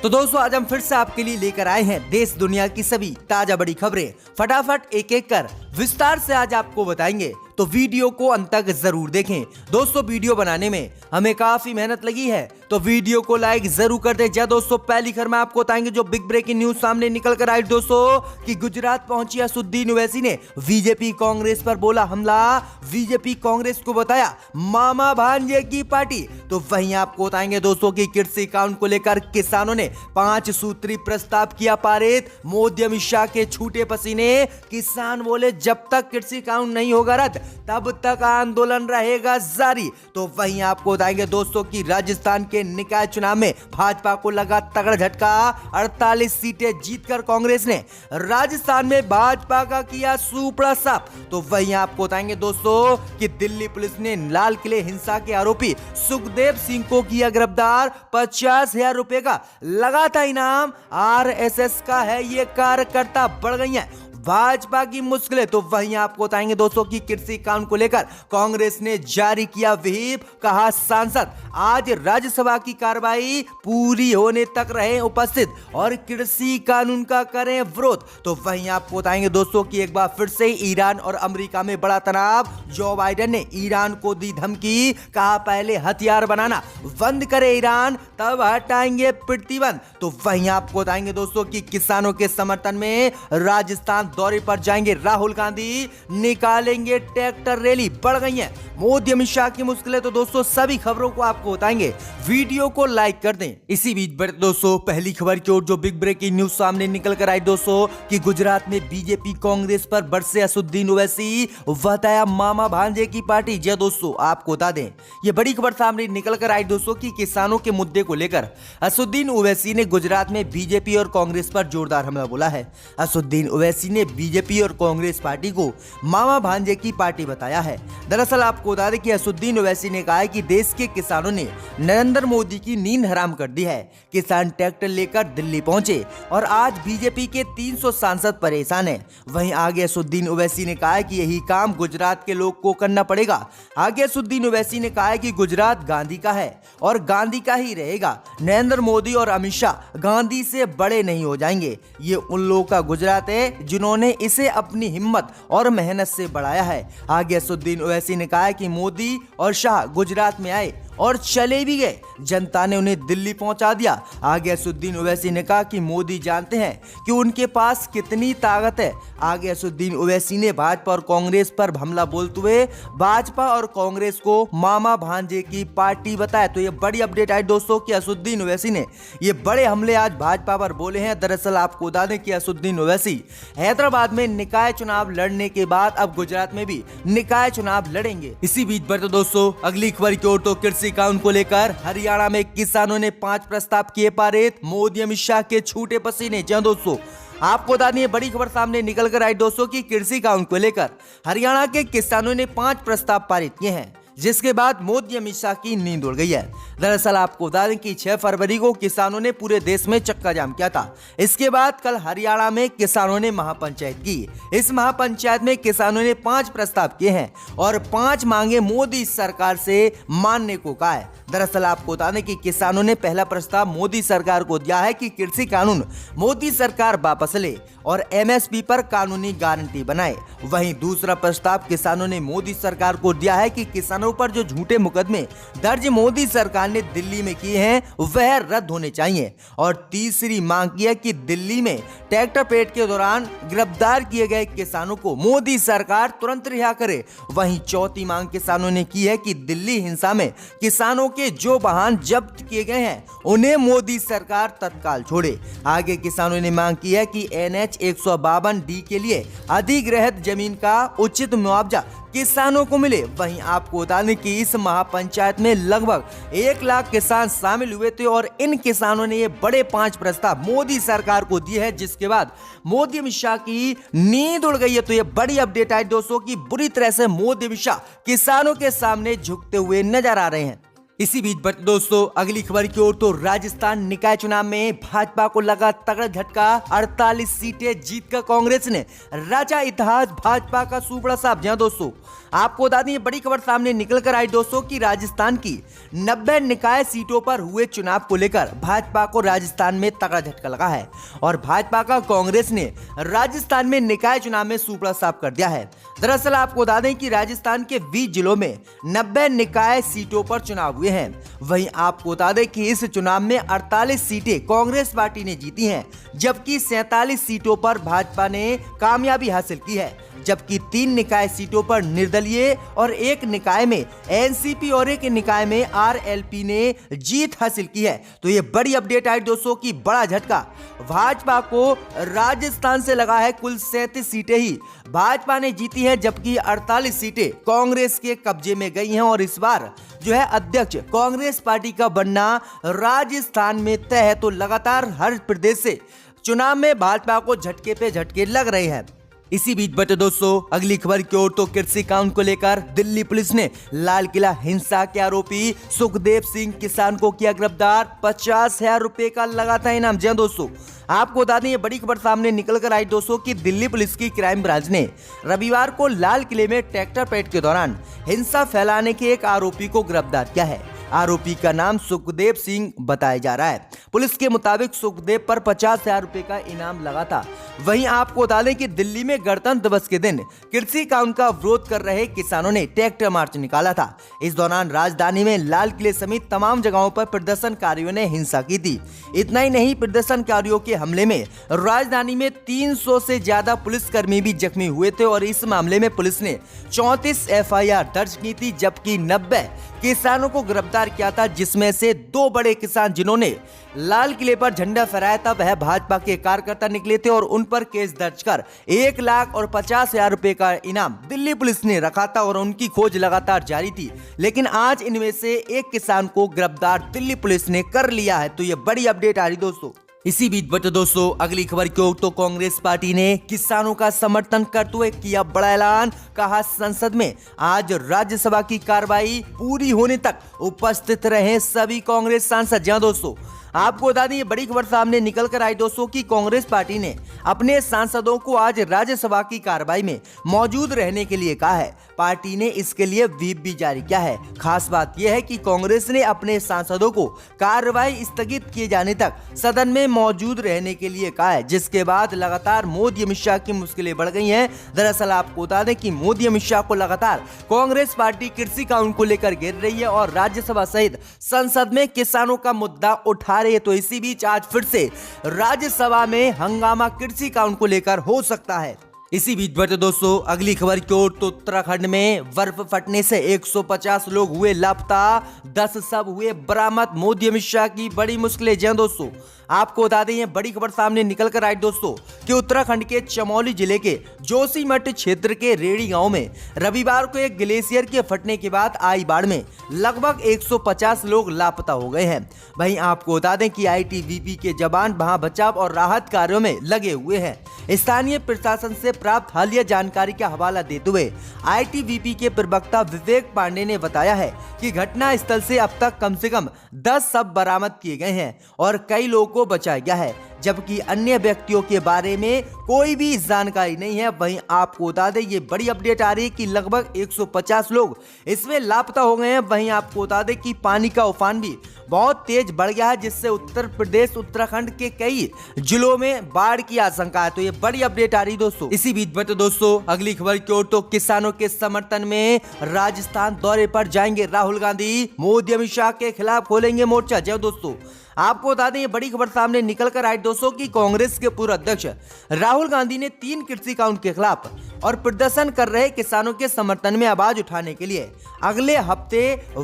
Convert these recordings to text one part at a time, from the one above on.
तो दोस्तों आज हम फिर से आपके लिए लेकर आए हैं देश दुनिया की सभी ताजा बड़ी खबरें। फटाफट एक एक कर विस्तार से आज आपको बताएंगे, तो वीडियो को अंत तक जरूर देखें। दोस्तों वीडियो बनाने में हमें काफी मेहनत लगी है, तो वीडियो को लाइक जरूर कर दें। जय दोस्तों, पहली खबर में आपको बताएंगे जो बिग ब्रेकिंग न्यूज सामने निकल कर आई दोस्तों कि गुजरात पहुंची असदुद्दीन ओवैसी ने बीजेपी कांग्रेस पर बोला हमला। बीजेपी कांग्रेस को बताया मामा भांजे की पार्टी। तो वहीं आपको बताएंगे दोस्तों की कृषि कानून को लेकर किसानों ने 5 सूत्री प्रस्ताव किया पारित। मोदी अमित शाह के छूटे पसीने, किसान बोले जब तक कृषि कानून नहीं होगा रद्द तब तक आंदोलन रहेगा जारी। तो वहीं आपको बताएंगे दोस्तों की राजस्थान के निकाय चुनाव में भाजपा को लगा तगड़ा झटका। 48 सीटें जीतकर कांग्रेस ने राजस्थान में भाजपा का किया सुपड़ा साफ। तो वहीं आपको बताएंगे दोस्तों कि दिल्ली पुलिस ने लाल किले हिंसा के आरोपी सुखदेव सिंह को किया गिरफ्तार। 50,000 रुपए का लगा था इनाम। आरएसएस का है ये कार्यकर्ता, बढ़ गई है भाजपा की मुश्किलें। तो वहीं आपको बताएंगे दोस्तों की कृषि कानून को लेकर कांग्रेस ने जारी किया व्हिप। कहा सांसद आज राज्यसभा की कार्रवाई पूरी होने तक रहे उपस्थित और कृषि कानून का करें विरोध। तो वहीं आपको बताएंगे दोस्तों की एक बार फिर से ईरान और अमेरिका में बड़ा तनाव। जो बाइडेन ने ईरान को दी धमकी, कहा पहले हथियार बनाना बंद करे ईरान तब हटाएंगे प्रतिबंध। तो वहीं आपको बताएंगे दोस्तों की किसानों के समर्थन में राजस्थान दौरे पर जाएंगे राहुल गांधी, निकालेंगे ट्रैक्टर रैली, बढ़ गई है मोदी अमित शाह की मुश्किलें। तो दोस्तों सभी खबरों को आपको बताएंगे, वीडियो को लाइक कर दें। इसी बीच बढ़ते दोस्तों पहली खबर की ओर जो बिग ब्रेकिंग न्यूज सामने निकल कर आई दोस्तों कि गुजरात में बीजेपी कांग्रेस पर बरसे असदुद्दीन ओवैसी, बताया मामा भांजे की पार्टी। जी दोस्तों आपको बता दें ये बड़ी खबर सामने निकल कर आई दोस्तों कि किसानों के मुद्दे को लेकर असदुद्दीन ओवैसी ने गुजरात में बीजेपी और कांग्रेस पर जोरदार हमला बोला है। असदुद्दीन ओवैसी ने बीजेपी और कांग्रेस पार्टी को मामा भांजे की पार्टी बताया है। दरअसल आपको बता दें कि असदुद्दीन ओवैसी ने कहा है कि देश के किसानों ने नरेंद्र मोदी की नींद हराम कर दी है। किसान ट्रैक्टर लेकर दिल्ली पहुंचे और आज बीजेपी के 300 सांसद परेशान हैं। वहीं आगे असदुद्दीन ओवैसी ने कहा है कि यही काम गुजरात के लोग को करना पड़ेगा। आगे असदुद्दीन ओवैसी ने कहा है कि गुजरात गांधी का है और गांधी का ही रहेगा। नरेंद्र मोदी और अमित शाह गांधी से बड़े नहीं हो जाएंगे। ये उन लोगों का गुजरात है जिन्होंने इसे अपनी हिम्मत और मेहनत से बढ़ाया है। आगे असदुद्दीन ओवैसी ने कहा है कि मोदी और शाह गुजरात में आए और चले भी गए, जनता ने उन्हें दिल्ली पहुंचा दिया। आगे असदुद्दीन ओवैसी ने कहा कि मोदी जानते हैं कि उनके पास कितनी ताकत है। आगे असदुद्दीन ओवैसी ने भाजपा और कांग्रेस पर हमला बोलते हुए भाजपा और कांग्रेस को मामा भांजे की पार्टी बताया। तो ये बड़ी अपडेट आई दोस्तों कि असदुद्दीन ओवैसी ने ये बड़े हमले आज भाजपा पर बोले हैं। दरअसल आपको बता दें कि असदुद्दीन ओवैसी हैदराबाद में निकाय चुनाव लड़ने के बाद अब गुजरात में भी निकाय चुनाव लड़ेंगे। इसी बीच बढ़ते दोस्तों अगली खबर की ओर तो कृषि कानून को लेकर हरियाणा में किसानों ने 5 प्रस्ताव किए पारित। मोदी अमित शाह के छूटे पसीने। जी दोस्तों आपको बता दें बड़ी खबर सामने निकल कर आई दोस्तों की कृषि कानून को लेकर हरियाणा के किसानों ने 5 प्रस्ताव पारित किए हैं, जिसके बाद मोदी अमित शाह की नींद उड़ गई है। दरअसल आपको बता दें कि 6 फरवरी को किसानों ने पूरे देश में चक्का जाम किया था। इसके बाद कल हरियाणा में किसानों ने महापंचायत की। इस महापंचायत में किसानों ने 5 प्रस्ताव किए हैं और 5 मांगे मोदी सरकार से मानने को कहा है। दरअसल आपको बता दें कि किसानों ने पहला प्रस्ताव मोदी सरकार को दिया है कि कृषि कानून मोदी सरकार वापस ले और एमएसपी पर कानूनी गारंटी बनाए। वहीं दूसरा प्रस्ताव किसानों ने मोदी सरकार को दिया है कि किसानों पर जो झूठे मुकदमे दर्ज मोदी सरकार ने दिल्ली में किए हैं वह रद्द होने चाहिए। और तीसरी मांग की है कि दिल्ली में ट्रैक्टर परेड के दौरान गिरफ्तार किए गए किसानों को मोदी सरकार तुरंत रिहा करे। वहीं चौथी मांग किसानों ने की है कि दिल्ली हिंसा में किसानों के जो वाहन जब्त किए गए हैं उन्हें मोदी सरकार तत्काल छोड़े। आगे किसानों ने मांग की है कि NH 152D के लिए अधिग्रहित जमीन का उचित मुआवजा किसानों को मिले। वहीं आपको बता दें कि इस महापंचायत में लगभग 1 लाख किसान शामिल हुए थे और इन किसानों ने ये बड़े 5 प्रस्ताव मोदी सरकार को दिए हैं, जिसके बाद मोदी अमित शाह की नींद उड़ गई है। तो ये बड़ी अपडेट आई दोस्तों की बुरी तरह से मोदी अमित शाह किसानों के सामने झुकते हुए नजर आ रहे हैं। इसी बीच बढ़ते दोस्तों अगली खबर की ओर तो राजस्थान निकाय चुनाव में भाजपा को लगा तगड़ा झटका। 48 सीटें जीतकर कांग्रेस ने रचा इतिहास, भाजपा का सुपड़ा साफ। जहां दोस्तों आपको बता दें ये बड़ी खबर सामने निकल कर आई दोस्तों कि राजस्थान की 90 निकाय सीटों पर हुए चुनाव को लेकर भाजपा को राजस्थान में तगड़ा झटका लगा है और भाजपा का कांग्रेस ने राजस्थान में निकाय चुनाव में सुपड़ा साफ कर दिया है। दरअसल आपको बता दें कि राजस्थान के 20 जिलों में 90 निकाय सीटों पर चुनाव हुए हैं। वहीं आपको बता दें कि इस चुनाव में 48 सीटें कांग्रेस पार्टी ने जीती हैं, जबकि 47 सीटों पर भाजपा ने कामयाबी हासिल की है, जबकि 3 निकाय सीटों पर निर्दलीय और एक निकाय में एनसीपी और एक निकाय में आरएलपी ने जीत हासिल की है। तो ये बड़ी अपडेट आई दोस्तों की बड़ा झटका भाजपा को राजस्थान से लगा है। कुल 37 सीटें ही भाजपा ने जीती हैं, जबकि 48 सीटें कांग्रेस के कब्जे में गई हैं और इस बार जो है अध्यक्ष कांग्रेस पार्टी का बनना राजस्थान में तय है। तो लगातार हर प्रदेश से चुनाव में भाजपा को झटके पे झटके लग रहे हैं। इसी बीच बटे दोस्तों अगली खबर की ओर तो कृषि कानून को लेकर दिल्ली पुलिस ने लाल किला हिंसा के आरोपी सुखदेव सिंह किसान को किया गिरफ्तार। 50,000 रुपए का लगा था इनाम। जी दोस्तों आपको बता दें ये बड़ी खबर सामने निकल कर आई दोस्तों कि दिल्ली पुलिस की क्राइम ब्रांच ने रविवार को लाल किले में ट्रैक्टर परेड के दौरान हिंसा फैलाने के एक आरोपी को गिरफ्तार किया है। आरोपी का नाम सुखदेव सिंह बताया जा रहा है। पुलिस के मुताबिक सुखदेव पर 50,000 रुपए का इनाम लगा था। वहीं आपको बता दें कि दिल्ली में गणतंत्र दिवस के दिन कृषि कानून का विरोध कर रहे किसानों ने ट्रैक्टर मार्च निकाला था। इस दौरान राजधानी में लाल किले समेत तमाम जगहों पर प्रदर्शनकारियों ने हिंसा की थी। इतना ही नहीं, प्रदर्शनकारियों के हमले में राजधानी में 300 से ज्यादा पुलिसकर्मी भी जख्मी हुए थे और इस मामले में पुलिस ने 34 एफआईआर दर्ज की थी, जबकि 90 किसानों को गिरफ्तार किया था, जिसमें से 2 बड़े किसान जिन्होंने लाल किले पर झंडा फहराया था वह भाजपा के कार्यकर्ता निकले थे और उन पर केस दर्ज कर 1,50,000 रुपए का इनाम दिल्ली पुलिस ने रखा था और उनकी खोज लगातार जारी थी। लेकिन आज इनमें से एक किसान को गिरफ्तार दिल्ली पुलिस ने कर लिया है। तो ये बड़ी अपडेट आ रही दोस्तों। इसी बीच बटे दोस्तों अगली खबर की ओर तो कांग्रेस पार्टी ने किसानों का समर्थन करते हुए किया बड़ा ऐलान। कहा संसद में आज राज्यसभा की कार्रवाई पूरी होने तक उपस्थित रहे सभी कांग्रेस सांसद। जहां दोस्तों आपको बता दें ये बड़ी खबर सामने निकल कर आई दोस्तों कि कांग्रेस पार्टी ने अपने सांसदों को आज राज्यसभा की कार्रवाई में मौजूद रहने के लिए कहा है। पार्टी ने इसके लिए व्हिप भी जारी किया है। खास बात यह है कि कांग्रेस ने अपने सांसदों को कार्रवाई स्थगित किए जाने तक सदन में मौजूद रहने के लिए कहा है, जिसके बाद लगातार मोदी अमित शाह की मुश्किलें बढ़ गई हैं। दरअसल आपको बता दें कि मोदी अमित शाह को लगातार कांग्रेस पार्टी कृषि कानून को लेकर घेर रही है और राज्यसभा सहित संसद में किसानों का मुद्दा उठा रही है। तो इसी बीच आज फिर से राज्यसभा में हंगामा कृषि कानून को लेकर हो सकता है। इसी बीच बटे दोस्तों अगली खबर की ओर तो उत्तराखंड में बर्फ फटने से 150 लोग हुए लापता, 10 शव हुए बरामद। मोदी अमित शाह की बड़ी मुश्किलें। जी दोस्तों आपको बता दें ये बड़ी खबर सामने निकल कर आई दोस्तों कि उत्तराखंड के चमोली जिले के जोशीमठ क्षेत्र के रेड़ी गांव में रविवार को एक ग्लेशियर के फटने के बाद आई बाढ़ में लगभग 150 लोग लापता हो गए हैं। वहीं आपको बता दें कि आईटीबीपी के जवान वहां बचाव और राहत कार्यों में लगे हुए हैं। स्थानीय प्रशासन से प्राप्त हालिया जानकारी का हवाला देते हुए आईटीबीपी के प्रवक्ता विवेक पांडे ने बताया है कि घटना स्थल से अब तक कम से कम 10 शव बरामद किए गए हैं और कई लोगों को बचाया गया है, जबकि अन्य व्यक्तियों के बारे में कोई भी जानकारी नहीं है। वहीं आपको बता दें ये बड़ी अपडेट आ रही है कि लगभग 150 लोग इसमें लापता हो गए हैं। वहीं आपको बता दें कि पानी का उफान भी बहुत तेज बढ़ गया है, जिससे उत्तर प्रदेश उत्तराखंड के कई जिलों में बाढ़ की आशंका है। तो ये बड़ी अपडेट आ रही दोस्तों। इसी बीच बटे दोस्तों अगली खबर की ओर तो किसानों के समर्थन में राजस्थान दौरे पर जाएंगे राहुल गांधी। मोदी अमित शाह के खिलाफ खोलेंगे मोर्चा। जय दोस्तों आपको बता दें ये बड़ी खबर सामने निकल कर आई दोस्तों कि कांग्रेस के पूर्व अध्यक्ष राहुल गांधी ने 3 कृषि कानून के खिलाफ और प्रदर्शन कर रहे किसानों के समर्थन में आवाज उठाने के लिए अगले हफ्ते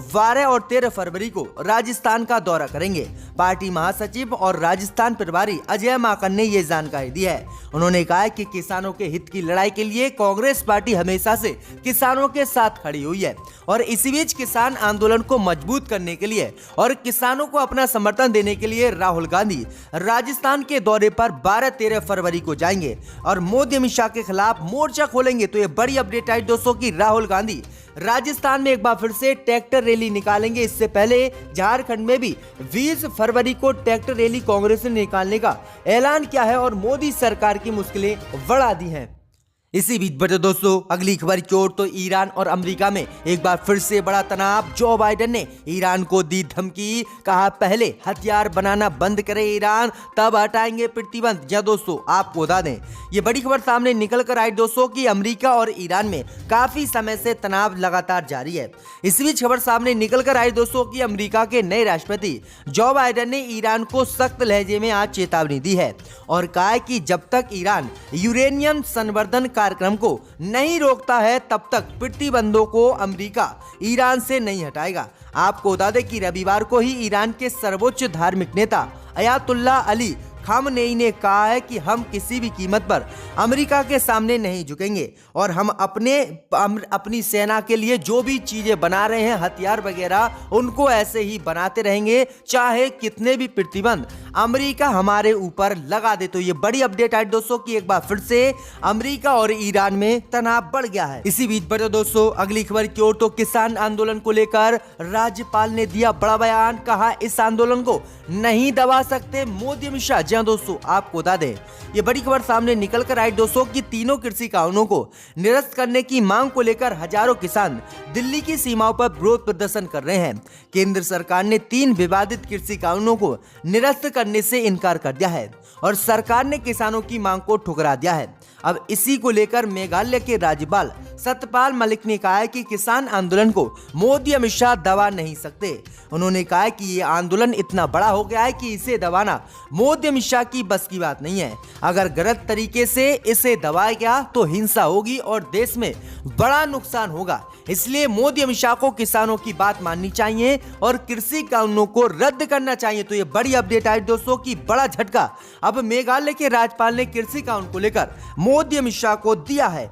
12 और 13 फरवरी को राजस्थान का दौरा करेंगे। पार्टी महासचिव और राजस्थान प्रभारी अजय माकन ने ये जानकारी दी है। उन्होंने कहा कि किसानों के हित की लड़ाई के लिए कांग्रेस पार्टी हमेशा से किसानों के साथ खड़ी हुई है और इसी बीच किसान आंदोलन को मजबूत करने के लिए और किसानों को अपना समर्थन देने के लिए राहुल गांधी राजस्थान के दौरे पर 12-13 फरवरी को जाएंगे और मोदी अमित शाह के खिलाफ मोर्चा खोलेंगे। तो ये बड़ी अपडेट आई दोस्तों कि राहुल गांधी राजस्थान में एक बार फिर से ट्रैक्टर रैली निकालेंगे। इससे पहले झारखंड में भी 20 फरवरी को ट्रैक्टर रैली कांग्रेस ने निकालने का ऐलान किया है और मोदी सरकार की मुश्किलें बढ़ा दी हैं। इसी बीच बढ़ते दोस्तों अगली खबर की ओर, तो ईरान और अमेरिका में एक बार फिर से बड़ा तनाव। जो बाइडेन ने ईरान को दी धमकी, कहा पहले हथियार बनाना बंद करे ईरान, तब हटाएंगे प्रतिबंध। या दोस्तों आपको बता दें, ये बड़ी खबर सामने निकल कर आई दोस्तों कि अमेरिका और ईरान में काफी समय से तनाव लगातार जारी है। इस बीच खबर सामने निकल कर आई दोस्तों कि अमेरिका के नए राष्ट्रपति जो बाइडेन ने ईरान को सख्त लहजे में आज चेतावनी दी है और कहा है कि जब तक ईरान यूरेनियम संवर्धन कार्यक्रम को नहीं रोकता है तब तक प्रतिबंधों को अमेरिका ईरान से नहीं हटाएगा। आपको बता दें कि रविवार को ही ईरान के सर्वोच्च धार्मिक नेता अयातुल्ला अली खामनेई ने कहा है कि हम किसी भी कीमत पर अमेरिका के सामने नहीं झुकेंगे और हम अपनी सेना के लिए जो भी चीजें बना रहे हैं, हथियार वगैरह, उनको ऐसे ही बनाते रहेंगे चाहे कितने भी प्रतिबंध अमेरिका हमारे ऊपर लगा दे। तो ये बड़ी अपडेट आई दोस्तों कि एक बार फिर से अमेरिका और ईरान में तनाव बढ़ गया है। इसी बीच बढ़ते दोस्तों अगली खबर की ओर, तो किसान आंदोलन को लेकर राज्यपाल ने दिया बड़ा बयान। कहा इस आंदोलन को नहीं दबा सकते मोदी अमित शाह। जी दोस्तों आपको बता दें, ये बड़ी खबर सामने निकल कर आई दोस्तों कि तीनों कृषि कानूनों को निरस्त करने की मांग को लेकर हजारों किसान दिल्ली की सीमाओं पर विरोध प्रदर्शन कर रहे हैं। केंद्र सरकार ने 3 विवादित कृषि कानूनों को निरस्त करने से इनकार कर दिया है और सरकार ने किसानों की मांग को ठुकरा दिया है। अब इसी को लेकर मेघालय के राज्यपाल सत्यपाल मलिक ने कहा है कि किसान आंदोलन को मोदी अमित शाह दबा नहीं सकते। उन्होंने कहा है कि ये आंदोलन इतना बड़ा हो गया है कि इसे दबाना मोदी अमित शाह की बस की बात नहीं है। अगर गलत तरीके से इसे दबाया गया तो हिंसा होगी और देश में बड़ा नुकसान होगा। इसलिए मोदी अमित शाह को किसानों की बात माननी चाहिए और कृषि कानूनों को रद्द करना चाहिए। तो ये बड़ी अपडेट आई दोस्तों कि बड़ा झटका अब मेघालय के राज्यपाल ने कृषि कानून को लेकर मोदी अमित शाह को दिया है।